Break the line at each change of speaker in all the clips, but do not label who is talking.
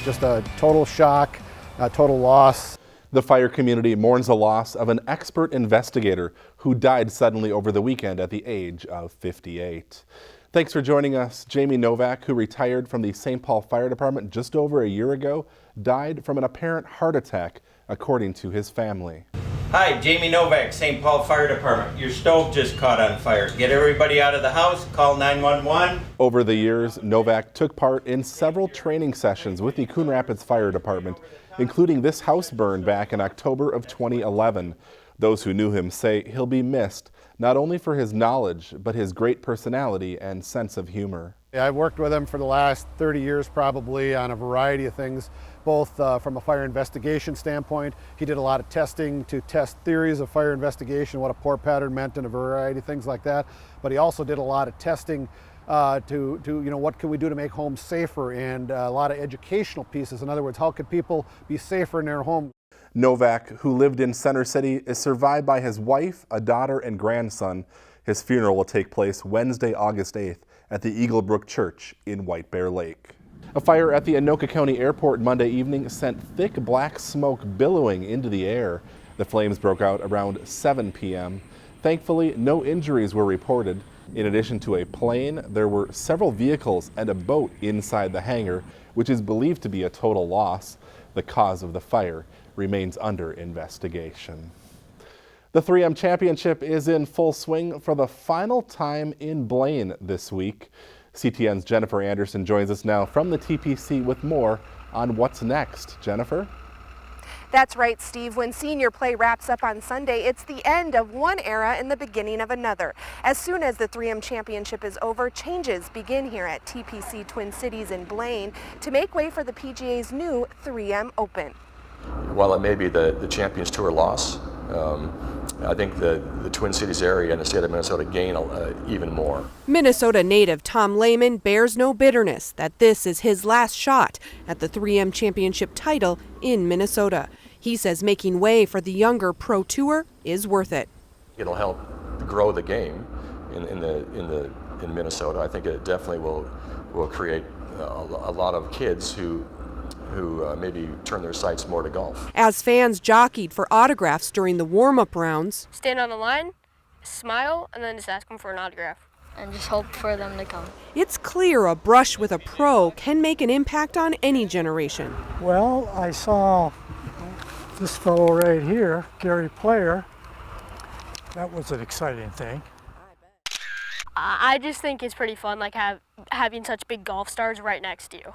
just a total shock, a total loss.
The fire community mourns the loss of an expert investigator who died suddenly over the weekend at the age of 58. Thanks for joining us. Jamie Novak, who retired from the St. Paul Fire Department just over a year ago, died from an apparent heart attack, according to his family.
Hi, Jamie Novak, St. Paul Fire Department. Your stove just caught on fire. Get everybody out of the house, call 911.
Over the years, Novak took part in several training sessions with the Coon Rapids Fire Department, including this house burn back in October of 2011. Those who knew him say he'll be missed, not only for his knowledge, but his great personality and sense of humor.
I've worked with him for the last 30 years probably on a variety of things, both from a fire investigation standpoint. He did a lot of testing to test theories of fire investigation, what a pour pattern meant and a variety of things like that. But he also did a lot of testing to what can we do to make homes safer, and a lot of educational pieces. In other words, how could people be safer in their home?
Novak, who lived in Center City, is survived by his wife, a daughter, and grandson. His funeral will take place Wednesday, August 8th at the Eagle Brook Church in White Bear Lake. A fire at the Anoka County Airport Monday evening sent thick black smoke billowing into the air. The flames broke out around 7 p.m. Thankfully, no injuries were reported. In addition to a plane, there were several vehicles and a boat inside the hangar, which is believed to be a total loss. The cause of the fire remains under investigation. The 3M Championship is in full swing for the final time in Blaine this week. CTN's Jennifer Anderson joins us now from the TPC with more on what's next. Jennifer?
That's right, Steve. When senior play wraps up on Sunday, it's the end of one era and the beginning of another. As soon as the 3M Championship is over, changes begin here at TPC Twin Cities in Blaine to make way for the PGA's new 3M Open.
While it may be the Champions Tour loss, I think the Twin Cities area and the state of Minnesota gain even more.
Minnesota native Tom Lehman bears no bitterness that this is his last shot at the 3M Championship title in Minnesota. He says making way for the younger Pro Tour is worth it. It'll
help grow the game in Minnesota. I think it definitely will create a lot of kids who maybe turn their sights more to golf.
As fans jockeyed for autographs during the warm-up rounds,
stand on the line, smile, and then just ask them for an autograph. And just hope for them to come.
It's clear a brush with a pro can make an impact on any generation.
Well, I saw this fellow right here, Gary Player. That was an exciting thing.
I just think it's pretty fun, like having such big golf stars right next to you.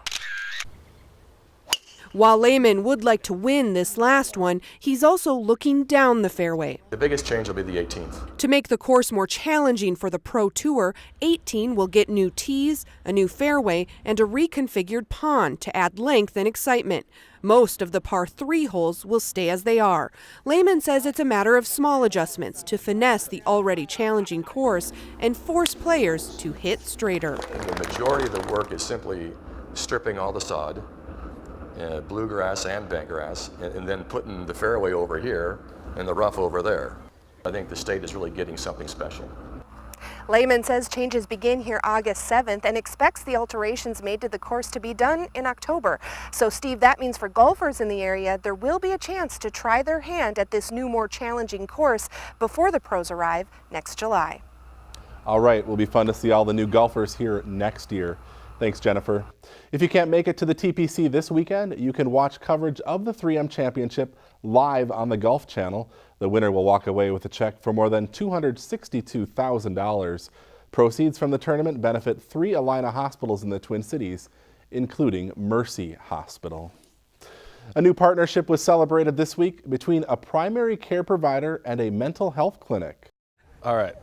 While Lehman would like to win this last one, he's also looking down the fairway.
The biggest change will be the 18th.
To make the course more challenging for the Pro Tour, 18 will get new tees, a new fairway, and a reconfigured pond to add length and excitement. Most of the par 3 holes will stay as they are. Lehman says it's a matter of small adjustments to finesse the already challenging course and force players to hit straighter.
The majority of the work is simply stripping all the sod, bluegrass and bentgrass, and then putting the fairway over here and the rough over there. I think the state is really getting something special.
Lehman says changes begin here August 7th and expects the alterations made to the course to be done in October. So, Steve, that means for golfers in the area, there will be a chance to try their hand at this new, more challenging course before the pros arrive next July.
All right, will be fun to see all the new golfers here next year. Thanks, Jennifer. If you can't make it to the TPC this weekend, you can watch coverage of the 3M Championship live on the Golf Channel. The winner will walk away with a check for more than $262,000. Proceeds from the tournament benefit 3 Allina hospitals in the Twin Cities, including Mercy Hospital. A new partnership was celebrated this week between a primary care provider and a mental health clinic.
All right,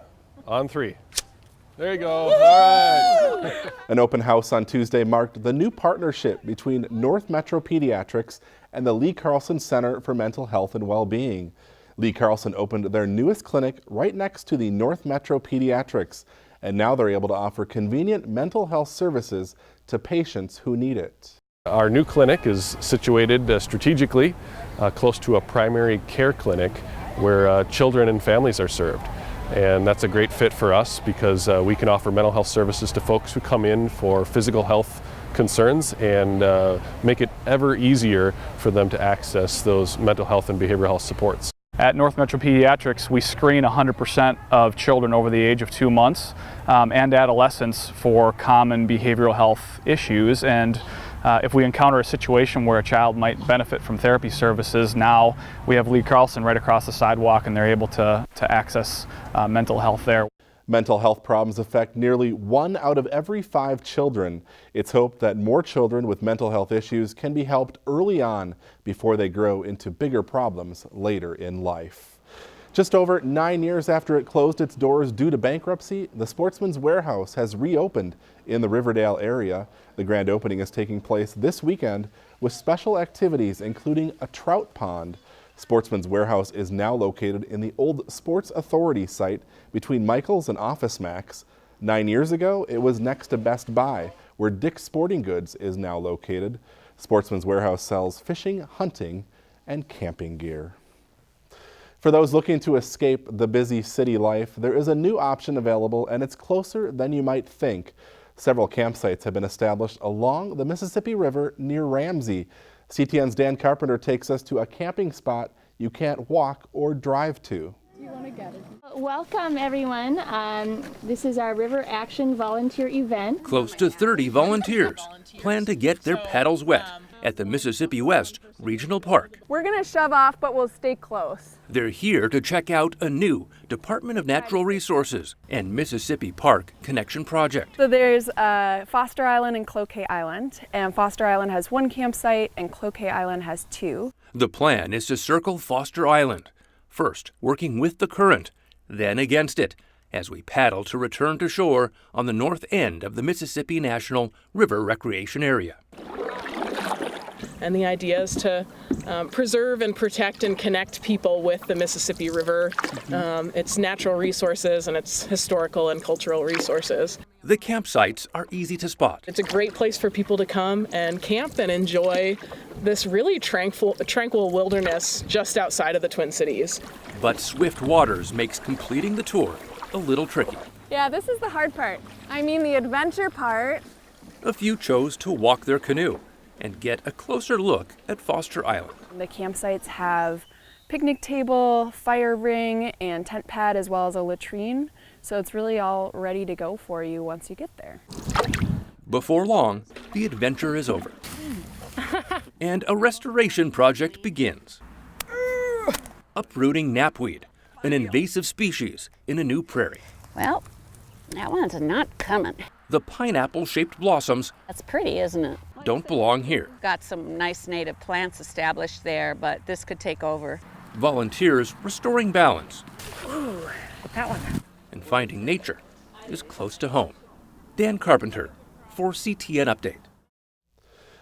on 3. There you go. All right.
An open house on Tuesday marked the new partnership between North Metro Pediatrics and the Lee Carlson Center for Mental Health and Well-Being. Lee Carlson opened their newest clinic right next to the North Metro Pediatrics, and now they're able to offer convenient mental health services to patients who need it.
Our new clinic is situated strategically close to a primary care clinic where children and families are served. And that's a great fit for us because we can offer mental health services to folks who come in for physical health concerns and make it ever easier for them to access those mental health and behavioral health supports.
At North Metro Pediatrics, we screen 100% of children over the age of 2 months and adolescents for common behavioral health issues. And if we encounter a situation where a child might benefit from therapy services, now we have Lee Carlson right across the sidewalk, and they're able to access mental health there.
Mental health problems affect nearly 1 out of every 5 children. It's hoped that more children with mental health issues can be helped early on before they grow into bigger problems later in life. Just over 9 years after it closed its doors due to bankruptcy, the Sportsman's Warehouse has reopened in the Riverdale area. The grand opening is taking place this weekend with special activities including a trout pond. Sportsman's Warehouse is now located in the old Sports Authority site between Michael's and Office Max. 9 years ago, it was next to Best Buy, where Dick's Sporting Goods is now located. Sportsman's Warehouse sells fishing, hunting, and camping gear. For those looking to escape the busy city life, there is a new option available, and it's closer than you might think. Several campsites have been established along the Mississippi River near Ramsey. CTN's Dan Carpenter takes us to a camping spot you can't walk or drive to.
Welcome everyone. This is our River Action Volunteer event.
Close to 30 volunteers plan to get their paddles wet at the Mississippi West Regional Park.
We're going to shove off, but we'll stay close.
They're here to check out a new Department of Natural Resources and Mississippi Park Connection project.
So there's Foster Island and Cloquet Island, and Foster Island has 1 campsite and Cloquet Island has 2.
The plan is to circle Foster Island, first working with the current, then against it, as we paddle to return to shore on the north end of the Mississippi National River Recreation Area.
And the idea is to preserve and protect and connect people with the Mississippi River, its natural resources and its historical and cultural resources.
The campsites are easy to spot.
It's a great place for people to come and camp and enjoy this really tranquil wilderness just outside of the Twin Cities.
But swift waters makes completing the tour a little tricky.
Yeah, this is the hard part. I mean, the adventure part.
A few chose to walk their canoe and get a closer look at Foster Island.
The campsites have picnic table, fire ring, and tent pad, as well as a latrine. So it's really all ready to go for you once you get there.
Before long, the adventure is over. And a restoration project begins. Uprooting knapweed, an invasive species in a new prairie.
Well, that one's not coming.
The pineapple-shaped blossoms.
That's pretty, isn't it?
Don't belong here.
Got some nice native plants established there, but this could take over.
Volunteers restoring balance.
Ooh, that one.
And finding nature is close to home. Dan Carpenter for CTN Update.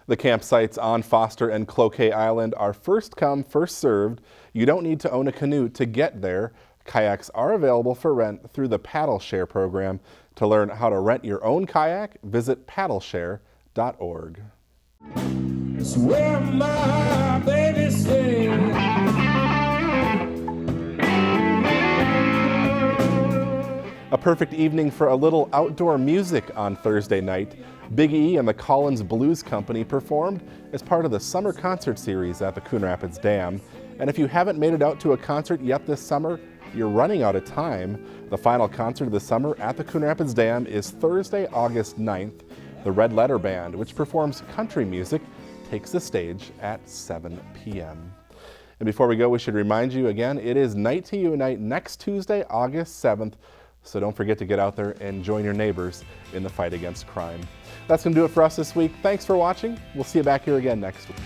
The campsites on Foster and Cloquet Island are first come, first served. You don't need to own a canoe to get there. Kayaks are available for rent through the Paddle Share program. To learn how to rent your own kayak, visit paddleshare.org.
Where my baby sings.
A perfect evening for a little outdoor music on Thursday night. Big E and the Collins Blues Company performed as part of the summer concert series at the Coon Rapids Dam. And if you haven't made it out to a concert yet this summer, you're running out of time. The final concert of the summer at the Coon Rapids Dam is Thursday, August 9th. The Red Letter Band, which performs country music, takes the stage at 7 p.m. And before we go, we should remind you again, it is Night to Unite next Tuesday, August 7th. So don't forget to get out there and join your neighbors in the fight against crime. That's going to do it for us this week. Thanks for watching. We'll see you back here again next week.